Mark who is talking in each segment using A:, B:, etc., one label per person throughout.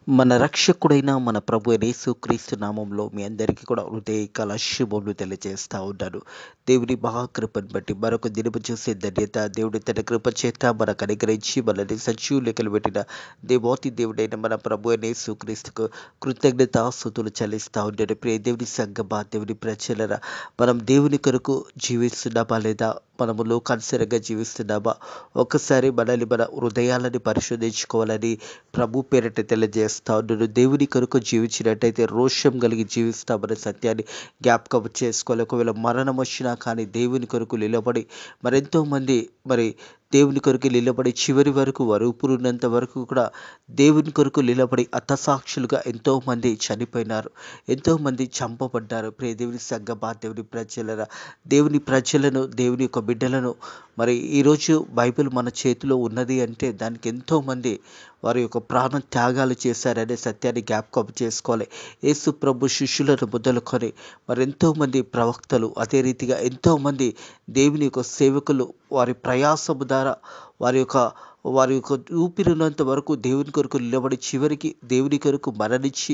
A: మన రక్షకుడైన మన ప్రభు అయిన యేసుక్రీస్తు నామంలో మీ అందరికీ కూడా హృదయకాల శుభములు తెలియజేస్తా ఉన్నాను. దేవుని మహాకృపను బట్టి మరొక దినము చూసే ధన్యత దేవుడి తన కృప చేత మనకు అనుగ్రహించి మనల్ని సజీవ లెక్కలు పెట్టిన దేవాతి దేవుడైన మన ప్రభు అయిన యేసుక్రీస్తుకు కృతజ్ఞతాస్తుతులు చెల్లిస్తా ఉన్నాను. ప్రియ దేవుని సంగమా, దేవుని ప్రజలరా, మనం దేవుని కొరకు జీవిస్తున్నామా లేదా మనము లోకానుసారంగా జీవిస్తున్నామా? ఒక్కసారి మనల్ని మన హృదయాలని పరిశోధించుకోవాలని ప్రభు పేరిట తెలియజేస్తా ఉన్నాను. దేవుని కొరకు జీవించినట్టయితే రోషం కలిగి జీవిస్తామనే సత్యాన్ని జ్ఞాపకం చేసుకోవాలి. ఒకవేళ మరణం వచ్చినా కానీ దేవుని కొరకు నిలబడి మరెంతో మంది దేవుని కొరకు నిలబడి చివరి వరకు వరూపురున్నంత వరకు కూడా దేవుని కొరకు నిలబడి హతసాక్షులుగా ఎంతోమంది చనిపోయినారు, ఎంతోమంది చంపబడ్డారు. ప్రియ దేవుని సంగమా, దేవుని ప్రజలరా, దేవుని ప్రజలను, దేవుని యొక్క బిడ్డలను ఈరోజు బైబిల్ మన చేతిలో ఉన్నది అంటే దానికి ఎంతోమంది వారి యొక్క ప్రాణ త్యాగాలు చేశారనే సత్యాన్ని జ్ఞాపకం చేసుకోవాలి. యేసు ప్రభు శిష్యులను మొదలుకొని ఎంతోమంది ప్రవక్తలు, అదే రీతిగా ఎంతోమంది దేవుని యొక్క సేవకులు వారి ప్రయాసము ద్వారా వారి యొక్క ఊపిరినంత వరకు దేవుని కొరకు నిలబడి చివరికి దేవుని కొరకు మరణించి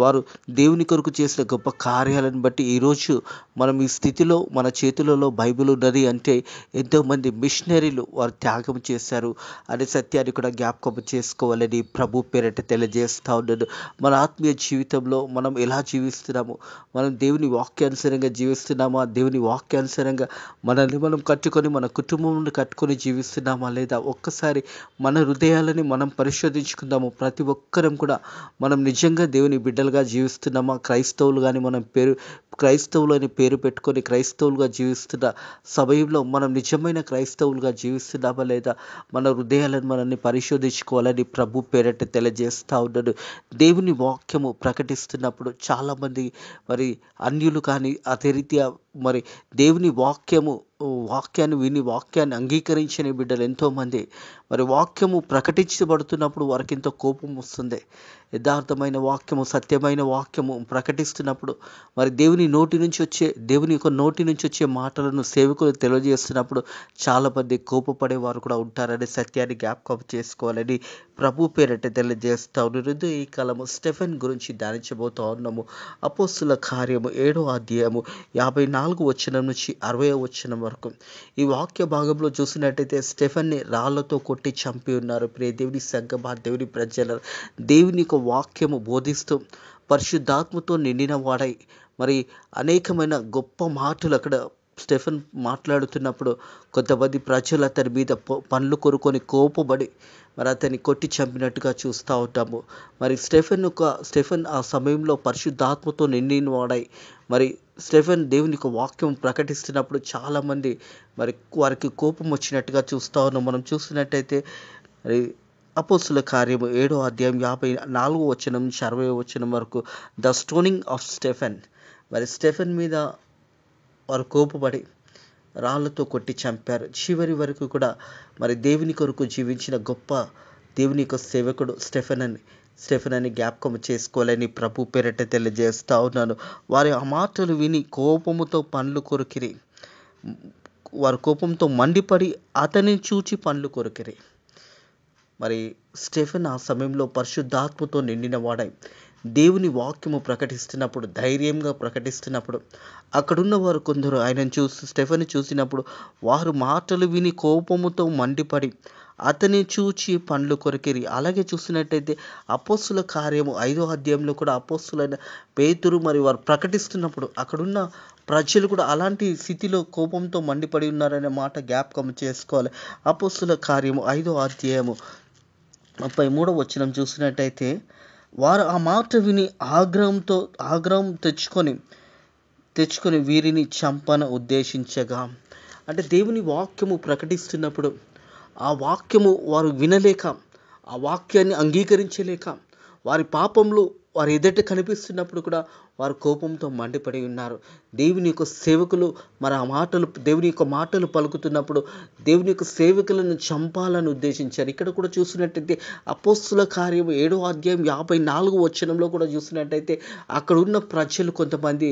A: వారు దేవుని కొరకు చేసిన గొప్ప కార్యాలను బట్టి ఈరోజు మనం ఈ స్థితిలో మన చేతులలో బైబిల్ ఉన్నది అంటే ఎంతోమంది మిషనరీలు వారు త్యాగం చేశారు అనే సత్యాన్ని కూడా జ్ఞాపకం చేసుకోవాలని ప్రభు పేరిట తెలియజేస్తా ఉన్నాను. మన ఆత్మీయ జీవితంలో మనం ఎలా జీవిస్తున్నాము? మనం దేవుని వాక్యానుసారంగా జీవిస్తున్నామా? దేవుని వాక్యానుసారంగా మనల్ని మనం కట్టుకొని మన కుటుంబం కట్టుకొని జీవిస్తున్నామా లేదా? ఒక్కసారి మన హృదయాలని మనం పరిశోధించుకుందాము. ప్రతి ఒక్కరం కూడా మనం నిజంగా దేవుని బిడ్డలుగా జీవిస్తున్నామా? క్రైస్తవులు కానీ క్రైస్తవులు అని పేరు పెట్టుకొని క్రైస్తవులుగా జీవిస్తున్న సమయంలో మనం నిజమైన క్రైస్తవులుగా జీవిస్తున్నామా లేదా? మన హృదయాలను మనల్ని పరిశోధించుకోవాలని ప్రభు పేరట తెలియజేస్తా ఉన్నాడు. దేవుని వాక్యము ప్రకటిస్తున్నప్పుడు చాలామంది అన్యులు కానీ అదే రీత్యా దేవుని వాక్యాన్ని విని వాక్యాన్ని అంగీకరించని బిడ్డలు ఎంతోమంది వాక్యము ప్రకటించబడుతున్నప్పుడు వారికి ఎంతో కోపం వస్తుంది. యథార్థమైన వాక్యము, సత్యమైన వాక్యము ప్రకటిస్తున్నప్పుడు దేవుని యొక్క నోటి నుంచి వచ్చే మాటలను సేవకులు తెలియజేస్తున్నప్పుడు చాలామంది కోపపడేవారు కూడా ఉంటారనే సత్యాన్ని జ్ఞాపకం చేసుకోవాలని ప్రభు పేరట తెలియజేస్తా ఉన్నారు. ఈ కాలము స్టెఫెన్ గురించి ధ్యానించబోతా ఉన్నాము. అపోస్తుల కార్యము 7వ అధ్యాయము 54 వచనం నుంచి 60వ వచనం వరకు ఈ వాక్య భాగంలో చూసినట్టయితే స్టెఫెన్ని రాళ్లతో కొట్టి చంపి ఉన్నారు. ప్రియ దేవుని సంగమా, దేవుని ప్రజల, దేవుని యొక్క వాక్యము బోధిస్తూ పరిశుద్ధాత్మతో నిండిన వాడై అనేకమైన గొప్ప మాటలు అక్కడ స్టెఫెన్ మాట్లాడుతున్నప్పుడు కొంతమంది ప్రజలు అతని మీద పండ్లు కొరుకొని కోపపడి అతన్ని కొట్టి చంపినట్టుగా చూస్తూ ఉంటాము. స్టెఫెన్ ఆ సమయంలో పరిశుద్ధాత్మతో నిండిన వాడై స్టెఫెన్ దేవుని యొక్క వాక్యం ప్రకటిస్తున్నప్పుడు చాలామంది వారికి కోపం వచ్చినట్టుగా చూస్తూ ఉన్నాం. మనం చూసినట్టయితే అపోస్తుల కార్యము 7వ అధ్యాయం 54వ వచనం నుంచి 60వ వచనం వరకు the stoning of Stephen. Stephen మీద వారు కోపపడి రాళ్లతో కొట్టి చంపారు. చివరి వరకు కూడా దేవుని కొరకు జీవించిన గొప్ప దేవుని యొక్క సేవకుడు స్టెఫెన్ అని జ్ఞాపకం చేసుకోవాలని ప్రభు పేరట తెలియజేస్తా ఉన్నాను. వారి ఆ మాటలు విని కోపముతో పండ్లు కొరికిరి. వారు కోపంతో మండిపడి అతనిని చూచి పండ్లు కొరికిరి. స్టెఫెన్ ఆ సమయంలో పరిశుద్ధాత్మతో నిండిన వాడై దేవుని వాక్యము ప్రకటిస్తున్నప్పుడు, ధైర్యంగా ప్రకటిస్తున్నప్పుడు అక్కడున్న వారు కొందరు స్టెఫెన్ చూసినప్పుడు వారు మాటలు విని కోపముతో మండిపడి అతని చూచి పండ్లు కొరికిరి. అలాగే చూసినట్టయితే అపోస్తుల కార్యము 5వ అధ్యాయంలో కూడా అపోస్తులైన పేతురు వారు ప్రకటిస్తున్నప్పుడు అక్కడున్న ప్రజలు కూడా అలాంటి స్థితిలో కోపంతో మండిపడి ఉన్నారనే మాట జ్ఞాపకం చేసుకోవాలి. అపోస్తుల కార్యము 5వ అధ్యాయము 33వ వచనం చూసినట్టయితే వారు ఆ మాట విని ఆగ్రహం తెచ్చుకొని వీరిని చంపన ఉద్దేశించగా, అంటే దేవుని వాక్యము ప్రకటిస్తున్నప్పుడు ఆ వాక్యము వారు వినలేక, ఆ వాక్యాన్ని అంగీకరించలేక, వారి పాపంలో వారి ఎదుట కనిపిస్తున్నప్పుడు కూడా వారు కోపంతో మండిపడి ఉన్నారు. దేవుని యొక్క సేవకులు దేవుని యొక్క మాటలు పలుకుతున్నప్పుడు దేవుని యొక్క సేవకులను చంపాలని ఉద్దేశించారు. ఇక్కడ కూడా చూసినట్టయితే అపోస్తుల కార్యము 7వ అధ్యాయం 54వ వచనంలో కూడా చూసినట్టయితే అక్కడ ఉన్న ప్రజలు కొంతమంది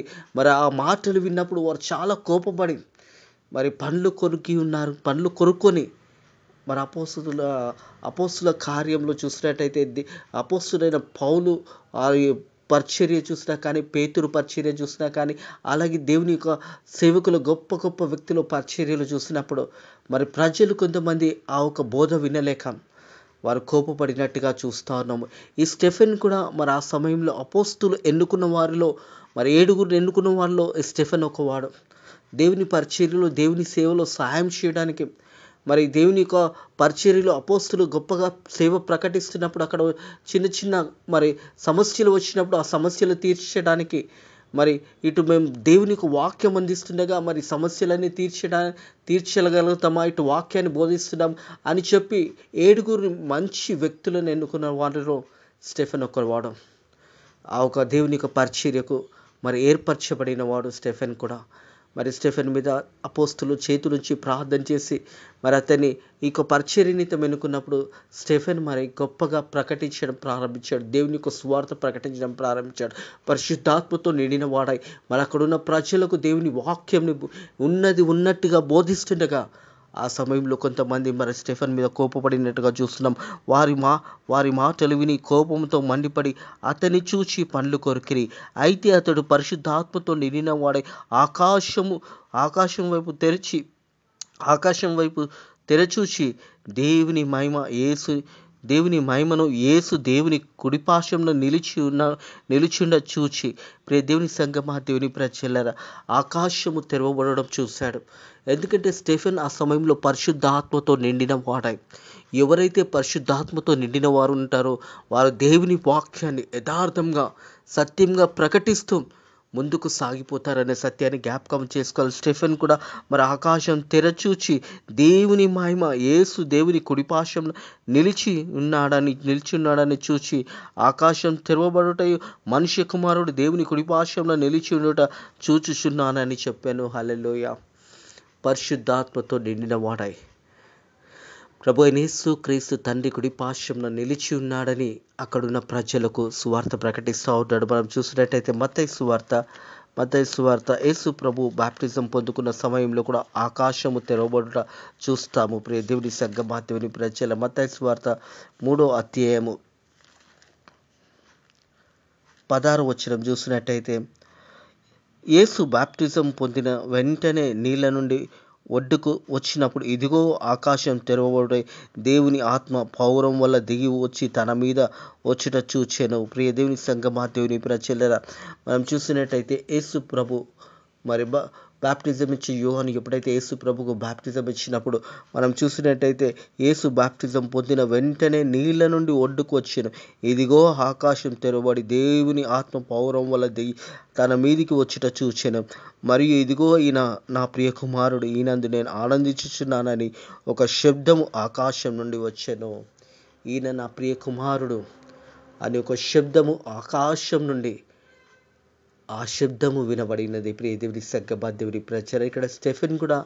A: ఆ మాటలు విన్నప్పుడు వారు చాలా కోపపడి పండ్లు కొరుక్కొని మరి అపోస్తుల కార్యంలో చూసినట్టయితే అపోస్తుడైన పౌలు ఆ పరిచర్య చూసినా కానీ, పేతురు పరిచర్య చూసినా కానీ, అలాగే దేవుని యొక్క సేవకులు గొప్ప గొప్ప వ్యక్తుల పరిచర్యలు చూసినప్పుడు మరి ప్రజలు కొంతమంది ఆ ఒక బోధ వినలేక వారు కోపపడినట్టుగా చూస్తూ ఉన్నాము. ఈ స్టెఫెన్ కూడా మరి ఆ సమయంలో అపోస్తులు ఎన్నుకున్న వారిలో మరి 7 ఎన్నుకున్న వారిలో స్టెఫెన్ ఒకవాడు. దేవుని పరిచర్యలో, దేవుని సేవలో సహాయం చేయడానికి మరి దేవుని యొక్క పరిచర్యలో అపోస్తులు గొప్పగా సేవ ప్రకటిస్తున్నప్పుడు అక్కడ చిన్న చిన్న మరి సమస్యలు వచ్చినప్పుడు ఆ సమస్యలు తీర్చడానికి మరి ఇటు మేము దేవుని యొక్క వాక్యం అందిస్తుండగా మరి సమస్యలన్నీ తీర్చగలుగుతామా, ఇటు వాక్యాన్ని బోధిస్తున్నాం అని చెప్పి 7 మంచి వ్యక్తులను ఎన్నుకున్న వారిలో స్టెఫెన్ ఒకవాడు. ఆ ఒక దేవుని యొక్క పరిచర్యకు మరి ఏర్పరచబడిన వాడు స్టెఫెన్ కూడా. మరి స్టెఫెన్ మీద అపోస్తులు చేతులుంచి ప్రార్థన చేసి మరి అతన్ని ఈ యొక్క పరిచర్య నిమిత్తం ఎన్నుకున్నప్పుడు స్టెఫెన్ మరి గొప్పగా ప్రకటించడం ప్రారంభించాడు. దేవుని యొక్క సువార్త ప్రకటించడం ప్రారంభించాడు. పరిశుద్ధాత్మతో నిండిన వాడై మరి అక్కడున్న ప్రజలకు దేవుని వాక్యంని ఉన్నట్టుగా బోధిస్తుండగా ఆ సమయంలో కొంతమంది మరి స్టెఫెన్ మీద కోపపడినట్టుగా చూస్తున్నాం. వారి మాటలు విని కోపంతో మండిపడి అతన్ని చూచి పండ్లు కొరికిరి. అయితే అతడు పరిశుద్ధాత్మతో నిండిన వాడై ఆకాశం వైపు తెరచూచి దేవుని మహిమను యేసు దేవుని కుడిపార్శ్వంలో నిలిచిండ చూచి, ప్రియ దేవుని సంగమా, దేవుని ప్రజలారా, ఆకాశము తెరవబడడం చూశాడు. ఎందుకంటే స్టెఫెన్ ఆ సమయంలో పరిశుద్ధాత్మతో నిండిన వాడాయి. ఎవరైతే పరిశుద్ధాత్మతో నిండిన వారు ఉంటారో వారు దేవుని వాక్యాన్ని యథార్థంగా సత్యంగా ప్రకటిస్తూ ముందుకు సాగిపోతారనే సత్యాన్ని జ్ఞాపకం చేసుకోవాలి. స్టెఫెన్ కూడా మరి ఆకాశం తెరచూచి దేవుని మహిమ యేసు దేవుని కుడిపార్శ్వంలో నిలిచి ఉన్నాడని చూచి, ఆకాశం తెరవబడుటయు మనుష్య కుమారుడు దేవుని కుడిపార్శ్వంలో నిలిచి ఉండుట చూచుచున్నానని చెప్పాను. హల్లెలూయా. పరిశుద్ధాత్మతో నిండిన వాడాయి ప్రభు అయిన యేసు క్రీస్తు తండ్రి కుడిపార్శ్వంలో నిలిచి ఉన్నాడని అక్కడున్న ప్రజలకు సువార్త ప్రకటిస్తూ ఉంటాడు. మనం చూసినట్టయితే మత్తయి సువార్త యేసు ప్రభు బాప్టిజం పొందుకున్న సమయంలో కూడా ఆకాశము తెరవబడుట చూస్తాము. ప్రియ దేవుని సంగమా, దేవుని ప్రజల, మత్తయి సువార్త 3వ అధ్యాయము 16వ వచనం చూసినట్టయితే, యేసు బాప్టిజం పొందిన వెంటనే నీళ్ళ నుండి ఒడ్డుకు వచ్చినప్పుడు ఇదిగో ఆకాశం తెరవబడి దేవుని ఆత్మ పౌరం వల్ల దిగి వచ్చి తన మీద వచ్చుట చూచెను. ప్రియ దేవుని సంగమా, దేవుని ప్రజలారా, మనం చూసినట్టయితే యేసు ప్రభు మరి బాప్టిజం ఇచ్చి యోహాను ఎప్పుడైతే యేసు ప్రభుకు బాప్టిజం ఇచ్చినప్పుడు మనం చూసినట్టయితే యేసు బాప్టిజం పొందిన వెంటనే నీళ్ళ నుండి ఒడ్డుకు వచ్చాను. ఇదిగో ఆకాశం తెరవబడి దేవుని ఆత్మ పౌరం వల్ల దిగి తన మీదికి వచ్చుట చూచెను. మరియు ఇదిగో ఈయన నా ప్రియ కుమారుడు, ఈయనందు నేను ఆనందించుచున్నానని ఒక శబ్దము ఆకాశం నుండి వచ్చెను. ఈయన నా ప్రియ కుమారుడు అని ఒక శబ్దము ఆకాశం నుండి ఆ శబ్దము వినబడినది. ప్రియ దేవుని సంగమా, దేవుని ప్రజల, ఇక్కడ స్టెఫెన్ కూడా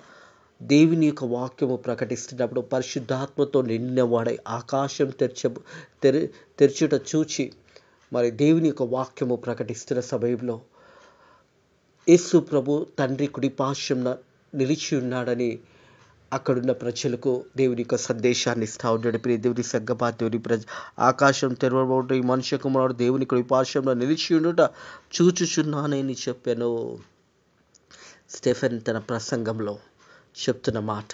A: దేవుని యొక్క వాక్యము ప్రకటిస్తున్నప్పుడు పరిశుద్ధాత్మతో నిండిన వాడై ఆకాశం తెరచుట చూచి మరి దేవుని యొక్క వాక్యము ప్రకటిస్తున్న సమయంలో యేసు ప్రభు తండ్రి కుడిపార్శ్వంన నిలిచి ఉన్నాడని అక్కడున్న ప్రజలకు దేవుని యొక్క సందేశాన్ని ఇస్తూ ఉన్నాడు. ప్రియ దేవుని సంగమా, దేవుని ప్రజ, ఆకాశం తెరవబడుట ఈ మనుష్య కుమారుడు దేవుని కుడిపార్శ్వంలో నిలిచి ఉండుట చూచుచున్నానని చెప్పాను. స్టెఫెన్ తన ప్రసంగంలో చెప్తున్న మాట,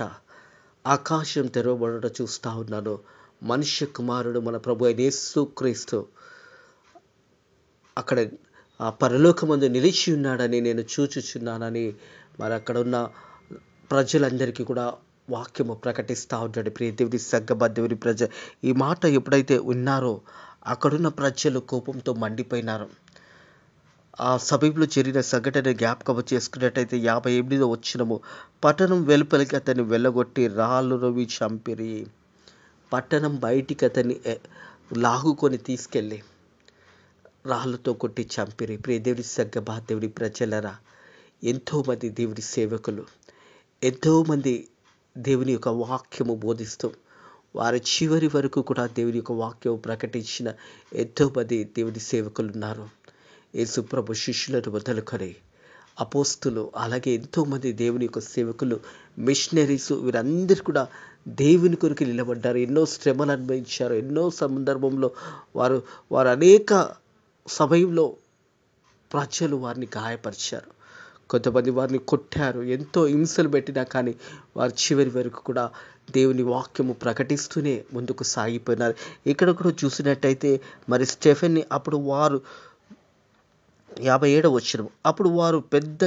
A: ఆకాశం తెరవబడుట చూస్తూ ఉన్నాను. మనుష్య కుమారుడు మన ప్రభు అయిన యేసు క్రీస్తు అక్కడ ఆ పరలోకమందు నిలిచి ఉన్నాడని నేను చూచుచున్నానని మరి అక్కడ ఉన్న ప్రజలందరికీ కూడా వాక్యము ప్రకటిస్తూ ఉంటాడు. ప్రియ దేవుని సంగమా, దేవుని ప్రజ, ఈ మాట ఎప్పుడైతే విన్నారో అక్కడున్న ప్రజలు కోపంతో మండిపోయినారు. ఆ సమయంలో జరిగిన సంఘటన జ్ఞాపకం చేసుకున్నట్టయితే 58వ వచనము, పట్టణం వెలుపలికి అతన్ని వెళ్ళగొట్టి రాళ్ళు రవి చంపిరి. పట్టణం బయటికి అతన్ని లాగుకొని తీసుకెళ్ళి రాళ్ళతో కొట్టి చంపిరి. ప్రియ దేవుని సంగమా, దేవుని ప్రజలరా, ఎంతోమంది దేవుని సేవకులు, ఎంతోమంది దేవుని యొక్క వాక్యము బోధిస్తూ వారి చివరి వరకు కూడా దేవుని యొక్క వాక్యము ప్రకటించిన ఎంతోమంది దేవుని సేవకులు ఉన్నారు. యేసు ప్రభు శిష్యులను మొదలుకొని అపోస్తులు, అలాగే ఎంతోమంది దేవుని యొక్క సేవకులు, మిషనరీస్, వీరందరూ కూడా దేవుని కొరకు నిలబడ్డారు. ఎన్నో శ్రమలు అనుభవించారు. ఎన్నో సందర్భంలో వారు వారు అనేక సమయంలో ప్రజలు వారిని గాయపరిచారు. కొంతమంది వారిని కొట్టారు. ఎంతో హింసలు పెట్టినా కానీ వారు చివరి వరకు కూడా దేవుని వాక్యము ప్రకటిస్తూనే ముందుకు సాగిపోయినారు. ఇక్కడ కూడా చూసినట్టయితే మరి స్టెఫెన్ని అప్పుడు వారు 57వ వచనం, అప్పుడు వారు పెద్ద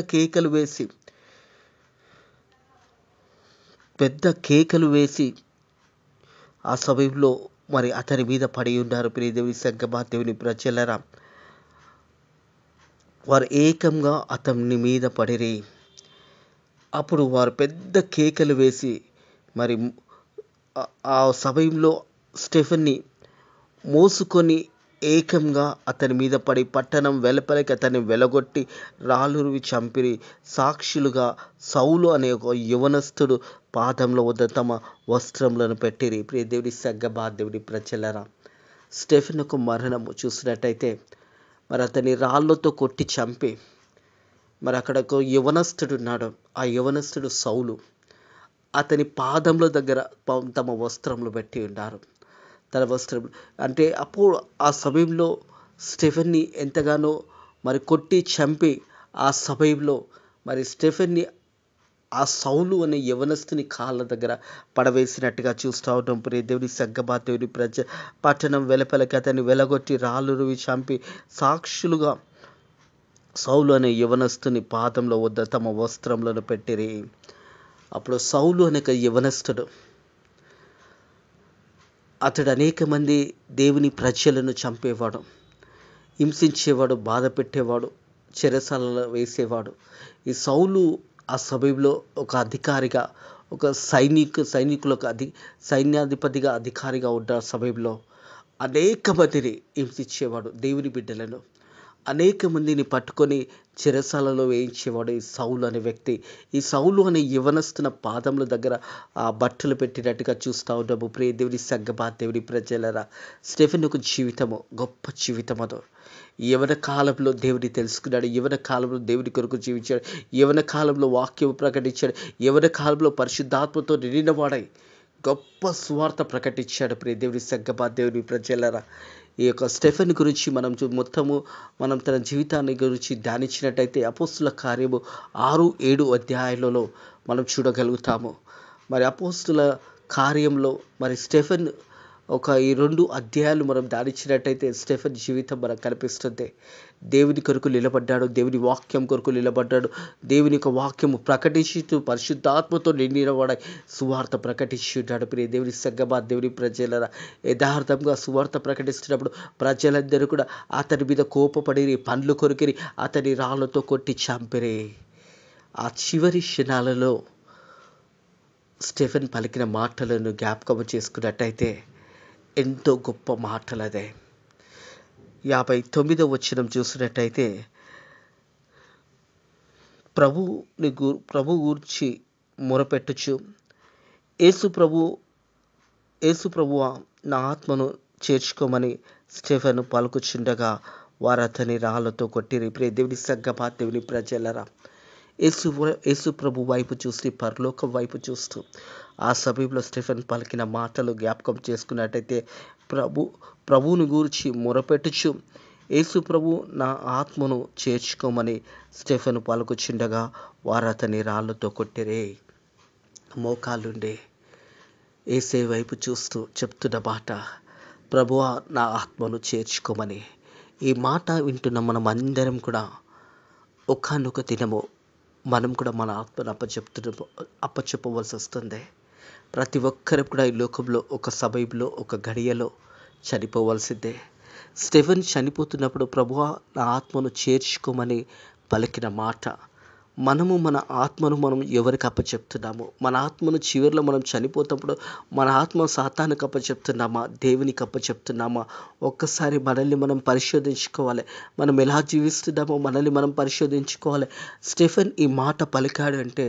A: కేకలు వేసి ఆ సమయంలో మరి అతని మీద పడి ఉన్నారు. ప్రియ దేవుని సంగమా, దేవుని ప్రజలరా, వారు ఏకంగా అతని మీద పడిరి. అప్పుడు వారు పెద్ద కేకలు వేసి మరి ఆ సమయంలో స్టెఫెన్ని మోసుకొని ఏకంగా అతని మీద పడి పట్టణం వెలుపలికి అతన్ని వెలగొట్టి రాళ్ళురువి చంపిరి. సాక్షులుగా సౌలు అనే ఒక యవనస్తుడు పాదంలో వద్ద తమ వస్త్రములను పెట్టిరి. ప్రియ దేవుని సంగమా, దేవుని ప్రజలరా, స్టెఫెన్ యొక్క మరణము చూసినట్టయితే మరి అతని రాళ్ళతో కొట్టి చంపి మరి అక్కడ ఒక యవనస్తుడు ఉన్నాడు. ఆ యవనస్తుడు సౌలు. అతని పాదముల దగ్గర తమ వస్త్రములు పెట్టి ఉన్నారు. తన వస్త్రం అంటే అప్పుడు ఆ సమయంలో స్టెఫెన్ని ఎంతగానో మరి కొట్టి చంపి ఆ సమయంలో మరి స్టెఫెన్ని ఆ సౌలు అనే యవనస్తుని కాళ్ళ దగ్గర పడవేసినట్టుగా చూస్తూ ఉంటాం. ప్రియ దేవుని సంగమా, దేవుని ప్రజ పట్టణం వెలుపలకి అతన్ని వెలగొట్టి రాళ్ళురువి చంపి సాక్షులుగా సౌలు అనే యవనస్తుని పాదంలో వద్ద తమ వస్త్రములను పెట్టిరి. అప్పుడు సౌలు అనే యవనస్తుడు, అతడు అనేక మంది దేవుని ప్రజలను చంపేవాడు, హింసించేవాడు, బాధ పెట్టేవాడు, చెరసాలలో వేసేవాడు. ఈ సౌలు ఆ సమయంలో ఒక అధికారిగా, ఒక సైనికులకు సైన్యాధిపతిగా, అధికారిగా ఉన్న సమయంలో అనేక మందిని హింసించేవాడు. దేవుని బిడ్డలను అనేక మందిని పట్టుకొని చెరసాలలో వేయించేవాడు ఈ సౌలు అనే వ్యక్తి. ఈ సౌలు అనే యవనస్తున పాదముల దగ్గర ఆ బట్టలు పెట్టినట్టుగా చూస్తూ ఉన్నాము. ప్రియ దేవుని సంగమా, దేవుని ప్రజలరా, స్టెఫెన్ ఒక జీవితము గొప్ప జీవితం. అదో యవన కాలంలో దేవుని తెలుసుకున్నాడు. యవన కాలంలో దేవుని కొరకు జీవించాడు. యవన కాలంలో వాక్యం ప్రకటించాడు. యవన కాలంలో పరిశుద్ధాత్మతో నిండినవాడై గొప్ప సువార్త ప్రకటించాడు. ప్రియ దేవుని సంగమా, దేవుని ప్రజలరా, ఈ యొక్క స్టెఫెన్ గురించి మనం తన జీవితాన్ని గురించి ధ్యానించినట్టయితే అపోస్తుల కార్యము 6-7 అధ్యాయాలలో మనం చూడగలుగుతాము. మరి అపోస్తుల కార్యంలో మరి స్టెఫెన్ ఈ 2 అధ్యాయాలు మనం ధ్యానించినట్టయితే స్టెఫెన్ జీవితం మనకు కనిపిస్తుంది. దేవుని కొరకు నిలబడ్డాడు. దేవుని వాక్యం కొరకు నిలబడ్డాడు. దేవుని యొక్క వాక్యము ప్రకటించుతూ పరిశుద్ధాత్మతో నిండినవాడై సువార్త ప్రకటించున్నాడు. ప్రియ దేవుని సంగమా, దేవుని ప్రజలరా, యథార్థంగా సువార్త ప్రకటిస్తున్నప్పుడు ప్రజలందరూ కూడా అతని మీద కోపపడి పండ్లు కొరికిరి, అతని రాళ్ళతో కొట్టి చంపిరి. ఆ చివరి క్షణాలలో స్టెఫెన్ పలికిన మాటలను జ్ఞాపకం చేసుకున్నట్టయితే ఎంతో గొప్ప మాటలు. అదే 59వ వచనం చూసినట్టయితే, ప్రభు గూర్చి మొరపెట్టుచు యేసు ప్రభువా, నా ఆత్మను చేర్చుకోమని స్టెఫెను పలుకుచుండగా వారు అతని రాళ్ళతో కొట్టిరి. ప్రియ దేవుని సంగమా, దేవుని ప్రజలరా, యేసు ప్రభు వైపు చూసి, పరలోకం వైపు చూస్తూ ఆ సమయంలో స్టెఫెన్ పలికిన మాటలు జ్ఞాపకం చేసుకున్నట్టయితే, ప్రభువుని గూర్చి మొరపెట్టుచు యేసు ప్రభు, నా ఆత్మను చేర్చుకోమని స్టెఫెను పలుకుచుండగా వారు అతని రాళ్ళతో కొట్టిరే. మోకాళ్ళుండే యేసే వైపు చూస్తూ చెప్తున్న మాట, ప్రభువా, నా ఆత్మను చేర్చుకోమని. ఈ మాట వింటున్న మనం అందరం కూడా ఒకానొక దినము మనం కూడా మన ఆత్మను అప్పచెప్పవలసి వస్తుంది. ప్రతి ఒక్కరు కూడా ఈ లోకంలో ఒక సమయంలో, ఒక గడియలో చనిపోవలసిందే. స్టెఫెన్ చనిపోతున్నప్పుడు ప్రభువా, నా ఆత్మను చేర్చుకోమని పలికిన మాట, మనము మన ఆత్మను మనం ఎవరికి అప్పచెప్తున్నాము? మన ఆత్మను చివరిలో మనం చనిపోతున్నప్పుడు మన ఆత్మ సాతానుకు అప్పచెప్తున్నామా, దేవునికి అప్పచెప్తున్నామా? ఒక్కసారి మనల్ని మనం పరిశోధించుకోవాలి. మనం ఎలా జీవిస్తున్నామో మనల్ని మనం పరిశోధించుకోవాలి. స్టెఫెన్ ఈ మాట పలికాడు అంటే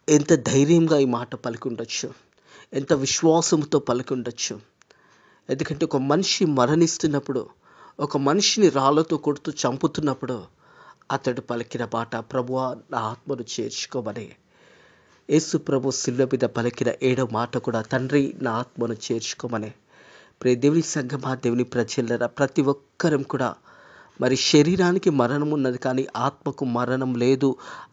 A: ఎంత ధైర్యంగా ఈ మాట పలికి ఉండొచ్చు, ఎంత విశ్వాసంతో పలికి ఉండొచ్చు. ఎందుకంటే ఒక మనిషి మరణిస్తున్నప్పుడు, ఒక మనిషిని రాళ్ళతో కొడుతూ చంపుతున్నప్పుడు అతడు పలికిన మాట, ప్రభువా నా ఆత్మను చేర్చుకోమని. యేసు ప్రభు శిలువ మీద పలికిన 7వ మాట కూడా, తండ్రి నా ఆత్మను చేర్చుకోమని. ప్రియ దేవుని సంగమా, దేవుని ప్రజలారా, ప్రతి ఒక్కరం కూడా మరి శరీరానికి మరణం ఉన్నది కానీ ఆత్మకు మరణం లేదు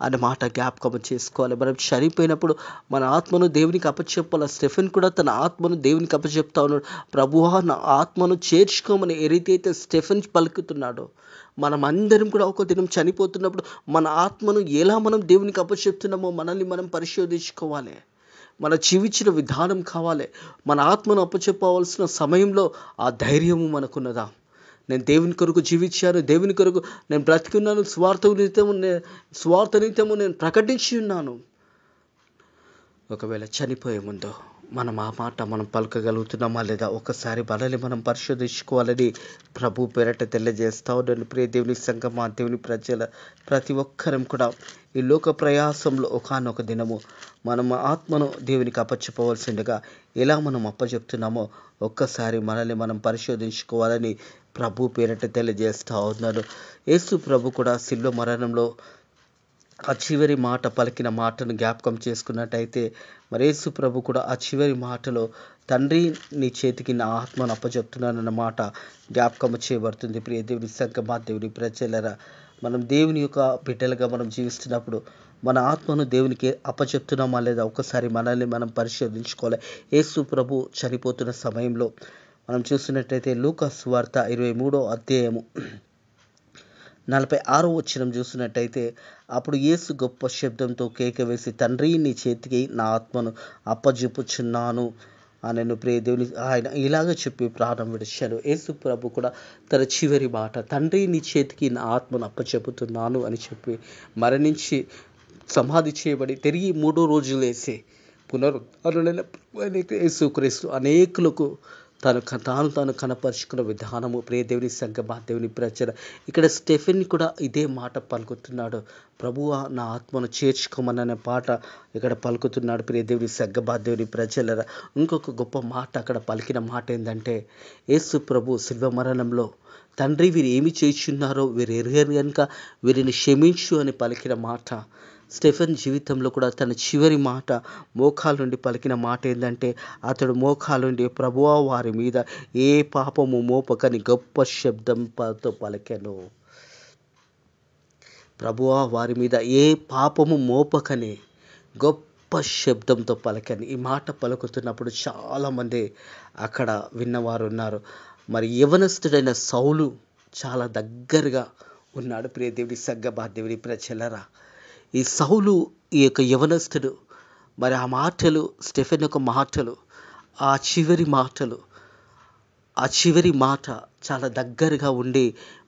A: అనే మాట జ్ఞాపకం చేసుకోవాలి. మనం చనిపోయినప్పుడు మన ఆత్మను దేవునికి అప్పచెప్పాలి. స్టెఫెన్ కూడా తన ఆత్మను దేవునికి అప్పచెప్తా ఉన్నాడు. ప్రభువా నా ఆత్మను చేర్చుకోమని ఏదైతే స్టెఫెన్ పలుకుతున్నాడో, మనం అందరం కూడా ఒక దినం చనిపోతున్నప్పుడు మన ఆత్మను ఎలా మనం దేవునికి అప్పచెప్తున్నామో మనల్ని మనం పరిశోధించుకోవాలి. మన జీవించిన విధానం కావాలి. మన ఆత్మను అప్పచెప్పవలసిన సమయంలో ఆ ధైర్యము మనకున్నదా? నేను దేవుని కొరకు జీవించాను, దేవుని కొరకు నేను బ్రతికున్నాను, స్వార్థ నిత్యము నేను ప్రకటించి ఉన్నాను. ఒకవేళ చనిపోయే ముందు మనం ఆ మాట మనం పలకగలుగుతున్నామా లేదా? ఒకసారి మనల్ని మనం పరిశోధించుకోవాలని ప్రభు పేరట తెలియజేస్తా ఉన్నాను. ప్రియ దేవుని సంగమా, దేవుని ప్రజల ప్రతి ఒక్కరం కూడా ఈ లోక ప్రయాసంలో ఒకానొక దినము మనం ఆత్మను దేవునికి అప్పచెప్పవలసిందిగా ఎలా మనం అప్పచెప్తున్నామో ఒక్కసారి మనల్ని మనం పరిశోధించుకోవాలని ప్రభు పేరట తెలియజేస్తా ఉన్నాను. యేసు ప్రభు కూడా శిలువ మరణంలో ఆ చివరి మాట పలికిన మాటను జ్ఞాపకం చేసుకున్నట్టయితే, మరి యేసు ప్రభు కూడా ఆ చివరి మాటలో తండ్రి నీ చేతికి నా ఆత్మను అప్పచెప్తున్నానన్న మాట జ్ఞాపకం చేయబడుతుంది. ప్రియ దేవుని సంగమా, దేవుని ప్రజలరా, మనం దేవుని యొక్క బిడ్డలుగా మనం జీవిస్తున్నప్పుడు మన ఆత్మను దేవునికి అప్పచెప్తున్నామా లేదా ఒకసారి మనల్ని మనం పరిశోధించుకోవాలి. యేసు ప్రభు చనిపోతున్న సమయంలో మనం చూస్తున్నట్టయితే లూకా సువార్త 23వ అధ్యాయము 46వ వచనం చూసినట్టయితే, అప్పుడు యేసు గొప్ప శబ్దంతో కేక వేసి, తండ్రి నీ చేతికి నా ఆత్మను అప్పజెప్పుచున్నాను అనెను. ప్రియ దేవుని ఆయన ఇలాగ చెప్పి ప్రాణం విడిచాడు. యేసు ప్రభు కూడా తన చివరి మాట, తండ్రి నీ చేతికి నా ఆత్మను అప్పచెప్పుతున్నాను అని చెప్పి మరణించి సమాధి చేయబడి తిరిగి 3వ రోజు లేసి పునరుద్ధరణైన యేసుక్రీస్తు అనేకులకు తాను కనపరుచుకున్న విధానము. ప్రియ దేవుని సంగమా, దేవుని ప్రజల, ఇక్కడ స్టెఫెన్ కూడా ఇదే మాట పలుకుతున్నాడు. ప్రభువా నా ఆత్మను చేర్చుకోమననే పాట ఇక్కడ పలుకుతున్నాడు. ప్రియ దేవుని సంగమా, దేవుని ప్రజల, ఇంకొక గొప్ప మాట అక్కడ పలికిన మాట ఏంటంటే, యేసు ప్రభు శిల్వ మరణంలో తండ్రి వీరు ఏమి చేయుచున్నారో వీరు ఎరుగరు కనుక వీరిని క్షమించు అని పలికిన మాట. స్టెఫెన్ జీవితంలో కూడా తన చివరి మాట మోకాల నుండి పలికిన మాట ఏంటంటే, అతడు మోకాల నుండి ప్రభువా వారి మీద ఏ పాపము మోపకని గొప్ప శబ్దంతో పలికెను. ప్రభువా వారి మీద ఏ పాపము మోపకని గొప్ప శబ్దంతో పలికని. ఈ మాట పలుకుతున్నప్పుడు చాలామంది అక్కడ విన్నవారు ఉన్నారు. మరి యవనస్తుడైన సౌలు చాలా దగ్గరగా ఉన్నాడు. ప్రియ దేవుని సంగమా, దేవుని ప్రజలరా, ఈ సౌలు ఈ యొక్క యవనస్తుడు మరి ఆ మాటలు, స్టెఫెన్ యొక్క మాటలు, ఆ చివరి మాట చాలా దగ్గరగా ఉండి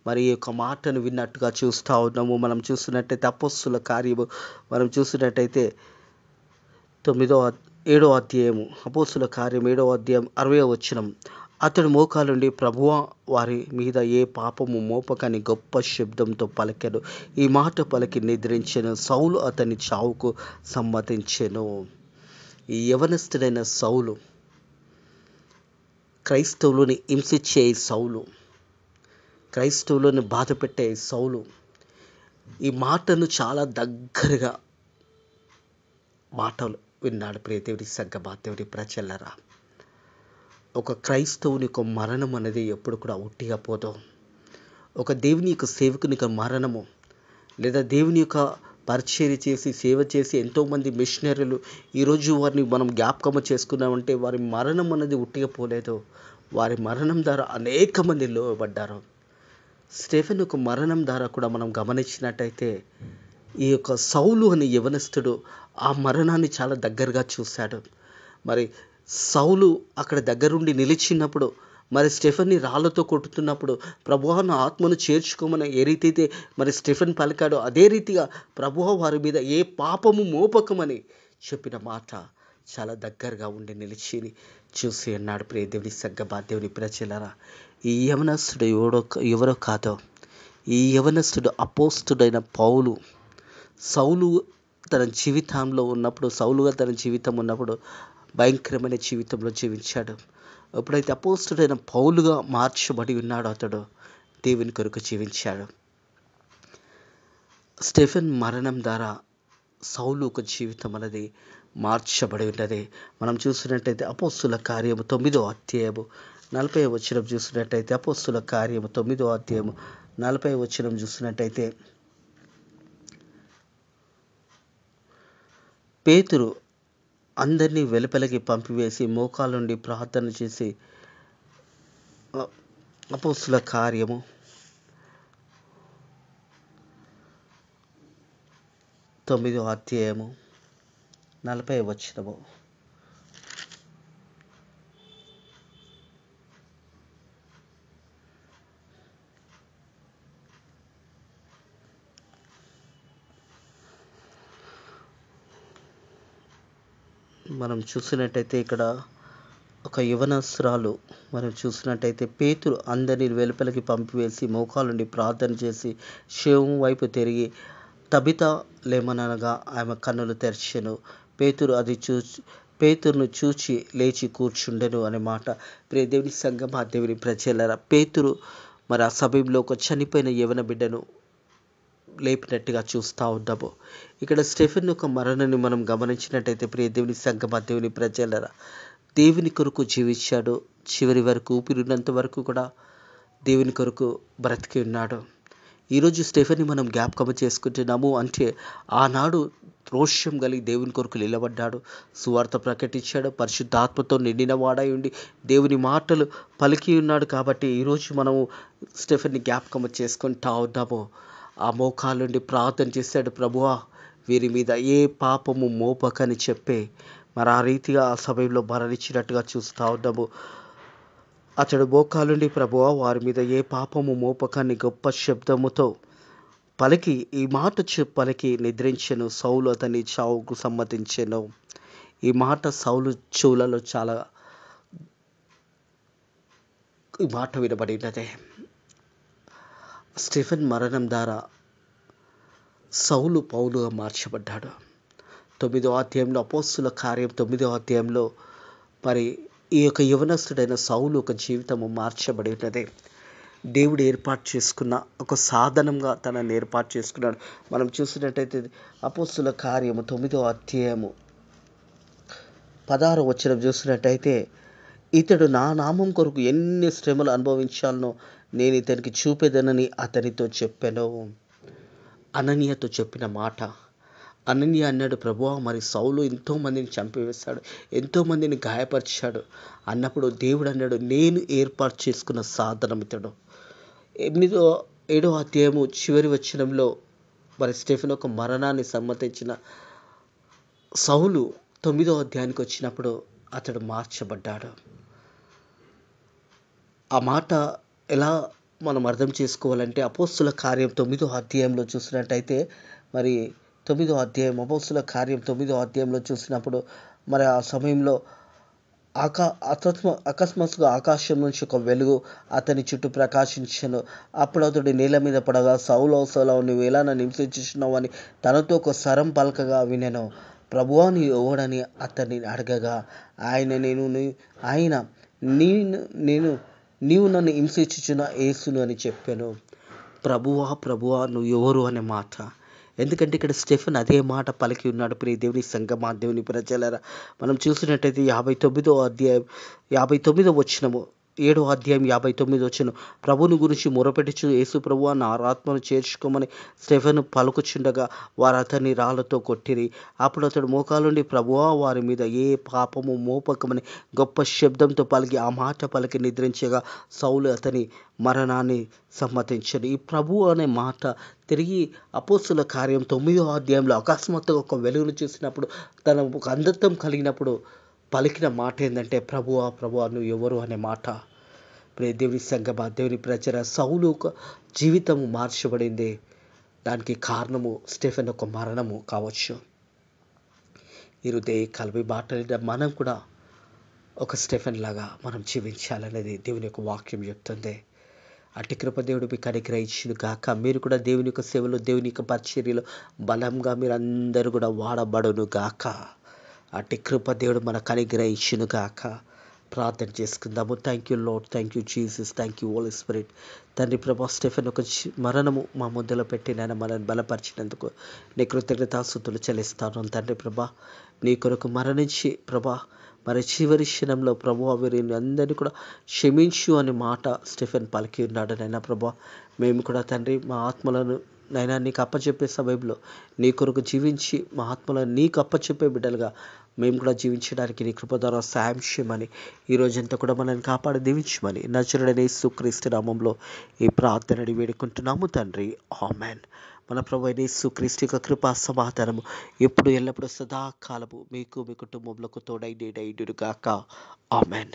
A: మరి ఈ యొక్క మాటను విన్నట్టుగా చూస్తూ ఉన్నాము. మనం చూస్తున్నట్టయితే అపోస్తుల కార్యము మనం చూసినట్టయితే 7వ అధ్యాయము అపోస్తుల కార్యం 7వ అధ్యాయం 60వ వచనం, అతడు మోకాలుండి ప్రభువా వారి మీద ఏ పాపము మోపకని గొప్ప శబ్దంతో పలికెను. ఈ మాట పలికి నిద్రించెను. సౌలు అతని చావుకు సమ్మతించెను. ఈ యవనస్తుడైన సౌలు, క్రైస్తవులని హింసించే సౌలు, క్రైస్తవులను బాధ పెట్టే సౌలు ఈ మాటను చాలా దగ్గరగా మాటలు విన్నాడు. ప్రియ దేవుని సంగమా, దేవుని ప్రజలరా, ఒక క్రైస్తవుని యొక్క మరణం అనేది ఎప్పుడు కూడా ఒట్టిగా పోదు. ఒక దేవుని యొక్క సేవకుని యొక్క మరణము, లేదా దేవుని యొక్క పరిచర్య చేసి సేవ చేసి ఎంతోమంది మిషనరీలు ఈరోజు వారిని మనం జ్ఞాపకం చేసుకున్నామంటే వారి మరణం అనేది ఒట్టిగా పోలేదు. వారి మరణం ద్వారా అనేక మంది లోబడ్డారు. స్టెఫెన్ యొక్క మరణం ద్వారా కూడా మనం గమనించినట్టయితే ఈ యొక్క సౌలు అనే యవనస్తుడు ఆ మరణాన్ని చాలా దగ్గరగా చూశాడు. మరి సౌలు అక్కడ దగ్గరుండి నిలిచినప్పుడు, మరి స్టెఫెన్ని రాళ్లతో కొట్టుతున్నప్పుడు ప్రభువా నా ఆత్మను చేర్చుకోమని ఏ రీతి మరి స్టెఫెన్ పలికాడో అదే రీతిగా ప్రభువా వారి మీద ఏ పాపము మోపకమని చెప్పిన మాట చాలా దగ్గరగా ఉండి నిలిచి చూసి అన్నాడు. ప్రియ దేవుని సంగమా, దేవుని ప్రజలరా, ఈ యవనస్తుడు ఎవరో కాదో, ఈ యవనస్తుడు అపోస్తుడైన పౌలు. సౌలు తన జీవితంలో ఉన్నప్పుడు, సౌలుగా తన జీవితం ఉన్నప్పుడు భయంకరమైన జీవితంలో జీవించాడు. ఎప్పుడైతే అపోస్తుడైన పౌలుగా మార్చబడి ఉన్నాడో అతడు దేవుని కొరకు జీవించాడు. స్టెఫెన్ మరణం ద్వారా సౌలు ఒక జీవితం అనేది మార్చబడి ఉన్నది. మనం చూసినట్టయితే అపోస్తుల కార్యము 9వ అధ్యాయము 40వ వచనం చూసినట్టయితే, అపోస్తుల కార్యము 9వ అధ్యాయము 40వ వచనం చూసినట్టయితే, పేతురు అందరినీ వెలుపలికి పంపివేసి మోకాళ్ళుండి ప్రార్థన చేసి, అపోస్తుల కార్యము 9వ అధ్యాయము 40వ వచనము. మనం చూసినట్టయితే ఇక్కడ ఒక యవనస్తురాలు మనం చూసినట్టయితే, పేతురు అందరినీ వెలుపలికి పంపివేసి మోకాళ్ళుండి ప్రార్థన చేసి శవం వైపు తిరిగి తబితా లేమనగా ఆమె కన్నులు తెరిచెను. పేతురును చూచి లేచి కూర్చుండెను అనే మాట. ప్రియ దేవుని సంఘం, ఆ దేవుని ప్రజలారా, పేతురు మరి ఆ సమయంలో ఒక చనిపోయిన యవన బిడ్డను లేపినట్టుగా చూస్తూ ఉన్నాము. ఇక్కడ స్టెఫెన్ యొక్క మరణాన్ని మనం గమనించినట్టయితే, ప్రియ దేవుని సంఘం, ఆ దేవుని ప్రజలారా, దేవుని కొరకు జీవించాడు. చివరి వరకు, ఊపిరినంత వరకు కూడా దేవుని కొరకు బ్రతికి ఉన్నాడు. ఈరోజు స్టెఫెన్ని మనం జ్ఞాపకం చేసుకుంటున్నాము అంటే, ఆనాడు రోషం కలిగి దేవుని కొరకు నిలబడ్డాడు, సువార్త ప్రకటించాడు, పరిశుద్ధాత్మతో నిండిన వాడై ఉండి దేవుని మాటలు పలికి ఉన్నాడు. కాబట్టి ఈరోజు మనము స్టెఫెన్ని జ్ఞాపకం చేసుకుంటా ఉన్నాము. ఆ మోకాళ్ళుండి ప్రార్థన చేశాడు, ప్రభువా వీరి మీద ఏ పాపము మోపకని చెప్పే మరి ఆ రీతిగా ఆ సమయంలో మరణించినట్టుగా చూస్తూ ఉన్నాము. అతడు మోకాలుండి, ప్రభువా వారి మీద ఏ పాపము మోపకాన్ని గొప్ప శబ్దముతో పలికి ఈ మాట పలికి నిద్రించెను. సౌలు అతని చావుకు సమ్మతించెను. ఈ మాట సౌలు చెవులలో చాలా ఈ మాట వినబడినదే. స్టెఫెన్ మరణం ద్వారా సౌలు పౌలుగా మార్చబడ్డాడు. 9వ అధ్యాయంలో, అపోస్తుల కార్యం 9వ అధ్యాయంలో మరి ఈ యొక్క యవనస్తుడైన సౌలు ఒక జీవితము మార్చబడి ఉన్నది. దేవుడు ఏర్పాటు చేసుకున్న ఒక సాధనంగా తనని ఏర్పాటు చేసుకున్నాడు. మనం చూసినట్టయితే అపోస్తుల కార్యము 9వ అధ్యాయము 16వ వచనం చూసినట్టయితే, ఇతడు నా నామం కొరకు ఎన్ని శ్రమలు అనుభవించాలనో నేను ఇతనికి చూపేదనని అతనితో చెప్పాను. అననీయతో చెప్పిన మాట. అననీయ అన్నాడు, ప్రభువా మరి సౌలు ఎంతోమందిని చంపివేశాడు, ఎంతోమందిని గాయపరిచాడు అన్నప్పుడు దేవుడు అన్నాడు, నేను ఏర్పాటు చేసుకున్న సాధనం ఇతడు. 7వ అధ్యాయము చివరి వచనంలో మరి స్టెఫెన్ ఒక మరణాన్ని సమ్మతించిన సౌలు 9వ అధ్యాయానికి వచ్చినప్పుడు అతడు మార్చబడ్డాడు. ఆ మాట ఎలా మనం అర్థం చేసుకోవాలంటే, అపోస్తుల కార్యం 9వ అధ్యాయంలో చూసినట్టయితే, మరి 9వ అధ్యాయం అపోస్తుల కార్యం 9వ అధ్యాయంలో చూసినప్పుడు మరి ఆ సమయంలో అకస్మాత్తుగా ఆకాశం నుంచి ఒక వెలుగు అతని చుట్టూ ప్రకాశించెను. అప్పుడు అతడు నేల మీద పడగా, సౌలు సౌలు నువ్వు ఎలా నన్ను హింసించుచున్నావు అని తనతో ఒక స్వరం పలకగా వినెను. ప్రభువా నీవు ఎవడని అతన్ని అడగగా, నీవు నన్ను హింసించుచున్న యేసును అని చెప్పాను. ప్రభువా ప్రభువా నువ్వు ఎవరు అనే మాట. ఎందుకంటే ఇక్కడ స్టెఫెన్ అదే మాట పలికి ఉన్నాడు. ప్రియ దేవుని సంగమా, దేవుని ప్రజలారా, మనం చూసినట్టయితే 59వ అధ్యాయం 59వ వచనము 7వ అధ్యాయం 59వ వచనం, ప్రభుని గురించి మొరపెట్టుచు, యేసు ప్రభువా నా ఆత్మను చేర్చుకోమని స్టెఫెను పలుకుచుండగా వారు అతన్ని రాళ్లతో కొట్టిరి. అప్పుడు అతడు మోకాలుండి, ప్రభువా వారి మీద ఏ పాపము మోపకమని గొప్ప శబ్దంతో పలికి ఆ మాట పలికి నిద్రించగా సౌలు అతని మరణాన్ని సమ్మతించను. ఈ ప్రభు అనే మాట తిరిగి అపోస్తుల కార్యం 9వ అధ్యాయంలో అకస్మాత్తుగా ఒక వెలుగును చూసినప్పుడు, తన ఒక అంధత్వం కలిగినప్పుడు పలికిన మాట ఏంటంటే, ప్రభువా ప్రభువా నువ్వు ఎవరు అనే మాట. ప్రియ దేవుని సంగమా, దేవుని ప్రజల, సౌలు ఒక జీవితము మార్చబడింది. దానికి కారణము స్టెఫెన్ ఒక మరణము కావచ్చు. ఈ హృదయ కల్వి మాటలు మనం కూడా ఒక స్టెఫెన్ లాగా మనం జీవించాలనేది దేవుని యొక్క వాక్యం చెప్తుంది. అట్టి కృప దేవుడు మీకు అనుగ్రహించును గాక. మీరు కూడా దేవుని యొక్క సేవలో, దేవుని యొక్క పరిచర్యలో బలంగా మీరు అందరూ కూడా వాడబడును గాక. అట్టి కృప దేవుడు మనకు అనుగ్రహించును గాక. ప్రార్థన చేసుకుందాము. Thank you Lord, thank you Jesus, thank you Holy Spirit. తండ్రి ప్రభా, స్టెఫెన్ ఒక మరణము మా ముందులో పెట్టి నాయన మనల్ని బలపరిచినందుకు నీ కృతజ్ఞతాస్తుతులు చెల్లిస్తాను తండ్రి ప్రభా. నీ కొరకు మరణించి ప్రభా మరి చివరి క్షణంలో ప్రభు వీరిని అందరినీ కూడా క్షమించు అనే మాట స్టెఫెన్ పలికి ఉన్నాడు నైనా ప్రభా. మేము కూడా తండ్రి మా ఆత్మలను నైనా నీకు అప్పచెప్పే సమయంలో నీ కొరకు జీవించి మా ఆత్మలను నీకు అప్పచెప్పే బిడ్డలుగా మేము కూడా జీవించడానికి నీ కృప ద్వారా సాయం చేయమని ఈ రోజంతా కూడా మనల్ని కాపాడి దీవించమని నజరుడైన యేసుక్రీస్తు నామంలో ఈ ప్రార్థనని వేడుకుంటున్నాము తండ్రి. ఆమెన్. మన ప్రభు అయిన యేసుక్రీస్తు యొక్క కృపా సమాధానము ఎప్పుడు ఎల్లప్పుడూ సదాకాలము మీకు మీ కుటుంబంలో తోడై నేడైడుగాక. ఆమెన్.